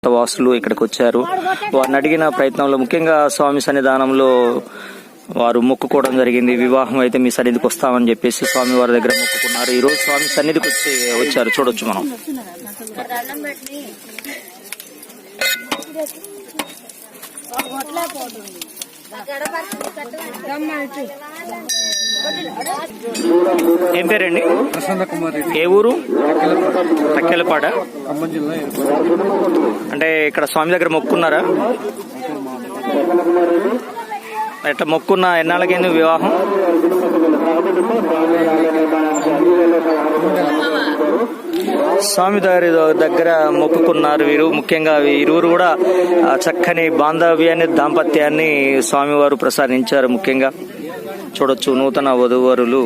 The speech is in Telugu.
వాసులు ఇక్కడికి వచ్చారు. వారిని అడిగిన ప్రయత్నంలో ముఖ్యంగా స్వామి సన్నిధానంలో వారు మొక్కుకోవడం జరిగింది. వివాహం అయితే మీ సన్నిధికి వస్తామని చెప్పేసి స్వామి వారి దగ్గర మొక్కుకున్నారు. ఈ రోజు స్వామి సన్నిధికి వచ్చారు. చూడొచ్చు మనం. ఏం పేరండి? ఏ ఊరు? తక్కెలపాడ. అంటే ఇక్కడ స్వామి దగ్గర మొక్కున్నారా? ఎట్లా మొక్కున్న ఎన్నాళ్ళకైంది వివాహం? స్వామి దగ్గర మొక్కుకున్నారు వీరు. ముఖ్యంగా ఇరువురు కూడా చక్కని బాంధవ్యాన్ని, దాంపత్యాన్ని స్వామివారు ప్రసాదించారు. ముఖ్యంగా చూడొచ్చు నూతన వధూవరులు.